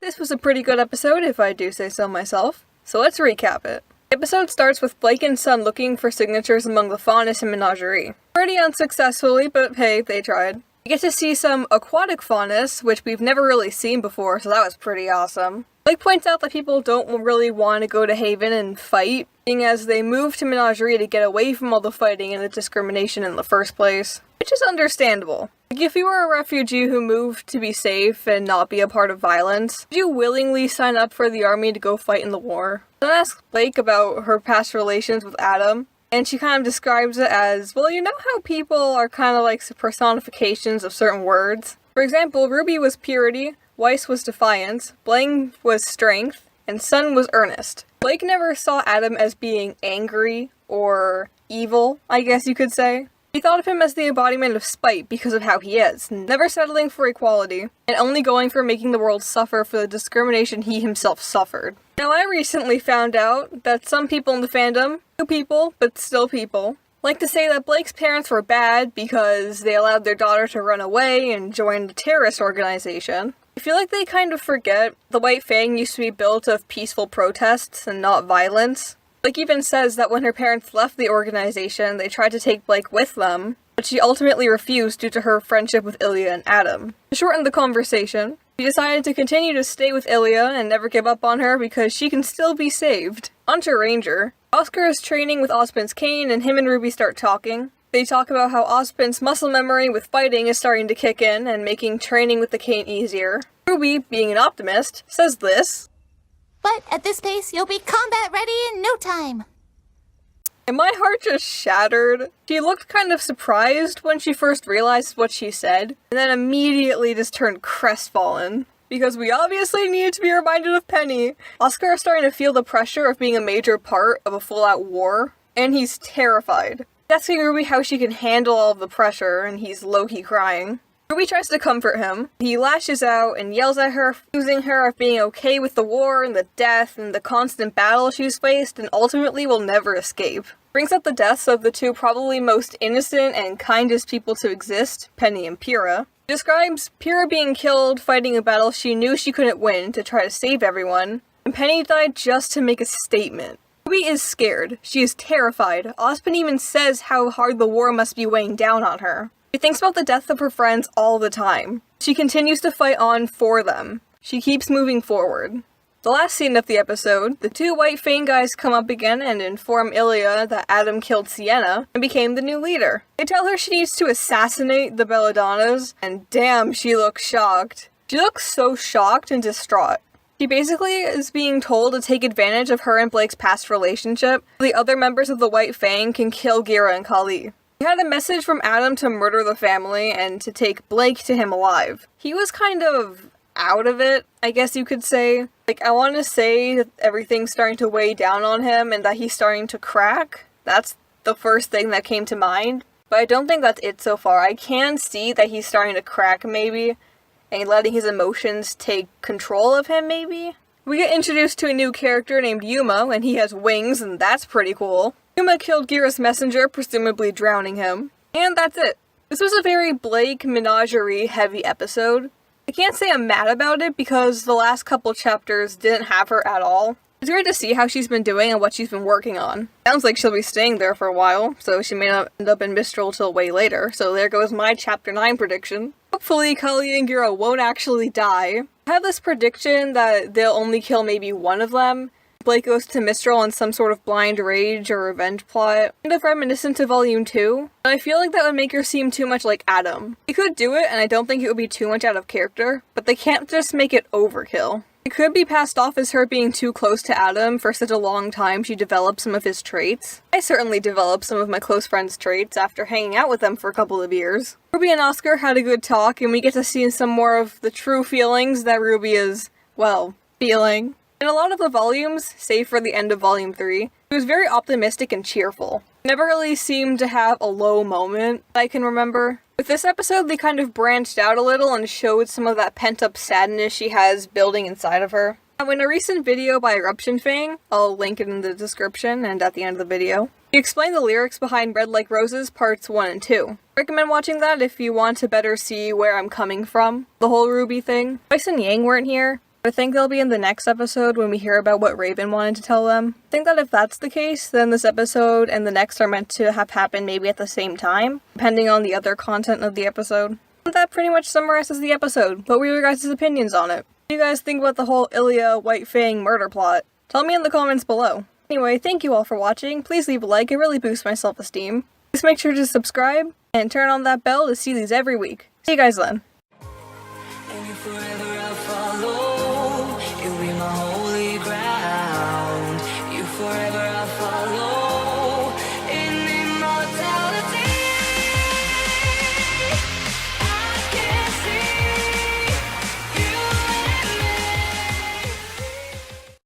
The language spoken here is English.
This was a pretty good episode, if I do say so myself, so let's recap it. The episode starts with Blake and Sun looking for signatures among the faunus and menagerie. Pretty unsuccessfully, but hey, they tried. We get to see some aquatic faunus, which we've never really seen before, so that was pretty awesome. Blake points out that people don't really want to go to Haven and fight, being as they move to Menagerie to get away from all the fighting and the discrimination in the first place. Which is understandable. Like, if you were a refugee who moved to be safe and not be a part of violence, would you willingly sign up for the army to go fight in the war? Then asks Blake about her past relations with Adam, and she kind of describes it as, well, you know how people are kind of like personifications of certain words? For example, Ruby was purity, Weiss was defiance, Blang was strength, and Sun was earnest. Blake never saw Adam as being angry or evil, I guess you could say. He thought of him as the embodiment of spite because of how he is, never settling for equality, and only going for making the world suffer for the discrimination he himself suffered. Now, I recently found out that some people in the fandom, new people, but still people, like to say that Blake's parents were bad because they allowed their daughter to run away and join the terrorist organization. I feel like they kind of forget the White Fang used to be built of peaceful protests and not violence. Blake even says that when her parents left the organization, they tried to take Blake with them, but she ultimately refused due to her friendship with Ilya and Adam. To shorten the conversation, she decided to continue to stay with Ilya and never give up on her because she can still be saved. Onto Ranger. Oscar is training with Ozpin's cane and him and Ruby start talking. They talk about how Ozpin's muscle memory with fighting is starting to kick in and making training with the cane easier. Ruby, being an optimist, says this, "But at this pace, you'll be combat ready in no time." And my heart just shattered. She looked kind of surprised when she first realized what she said, and then immediately just turned crestfallen. Because we obviously needed to be reminded of Penny. Oscar is starting to feel the pressure of being a major part of a full-out war, and he's terrified. He's asking Ruby how she can handle all of the pressure, and he's low-key crying. Ruby tries to comfort him. He lashes out and yells at her, accusing her of being okay with the war and the death and the constant battle she's faced and ultimately will never escape. Brings up the deaths of the two probably most innocent and kindest people to exist, Penny and Pyrrha. He describes Pyrrha being killed fighting a battle she knew she couldn't win to try to save everyone, and Penny died just to make a statement. Ruby is scared. She is terrified. Ozpin even says how hard the war must be weighing down on her. She thinks about the death of her friends all the time. She continues to fight on for them. She keeps moving forward. The last scene of the episode, the two White Fang guys come up again and inform Ilya that Adam killed Sienna and became the new leader. They tell her she needs to assassinate the Belladonnas, and damn, she looks shocked. She looks so shocked and distraught. She basically is being told to take advantage of her and Blake's past relationship so the other members of the White Fang can kill Gira and Kali. He had a message from Adam to murder the family and to take Blake to him alive. He was kind of out of it, I guess you could say. Like, I want to say that everything's starting to weigh down on him and that he's starting to crack. That's the first thing that came to mind. But I don't think that's it so far. I can see that he's starting to crack, maybe, and letting his emotions take control of him, maybe? We get introduced to a new character named Yuma, and he has wings, and that's pretty cool. Yuma killed Gira's messenger, presumably drowning him. And that's it. This was a very Blake Menagerie heavy episode. I can't say I'm mad about it because the last couple chapters didn't have her at all. It's great to see how she's been doing and what she's been working on. Sounds like she'll be staying there for a while, so she may not end up in Mistral till way later, so there goes my chapter 9 prediction. Hopefully Kali and Gira won't actually die. I have this prediction that they'll only kill maybe one of them. Blake goes to Mistral in some sort of blind rage or revenge plot, kind of reminiscent to Volume 2, but I feel like that would make her seem too much like Adam. They could do it, and I don't think it would be too much out of character, but they can't just make it overkill. It could be passed off as her being too close to Adam for such a long time she developed some of his traits. I certainly developed some of my close friends' traits after hanging out with them for a couple of years. Ruby and Oscar had a good talk, and we get to see some more of the true feelings that Ruby is, well, feeling. In a lot of the volumes, save for the end of Volume 3, he was very optimistic and cheerful. Never really seemed to have a low moment that I can remember. With this episode, they kind of branched out a little and showed some of that pent-up sadness she has building inside of her. Now, in a recent video by Eruption Fang, I'll link it in the description and at the end of the video, he explained the lyrics behind Red Like Roses Parts 1 and 2. I recommend watching that if you want to better see where I'm coming from, the whole RWBY thing. Weiss and Yang weren't here, I think they'll be in the next episode when we hear about what Raven wanted to tell them. I think that if that's the case, then this episode and the next are meant to have happened maybe at the same time, depending on the other content of the episode. And that pretty much summarizes the episode. What were your guys' opinions on it? What do you guys think about the whole Ilya White Fang murder plot? Tell me in the comments below. Anyway, thank you all for watching. Please leave a like, it really boosts my self-esteem. Please make sure to subscribe and turn on that bell to see these every week. See you guys then.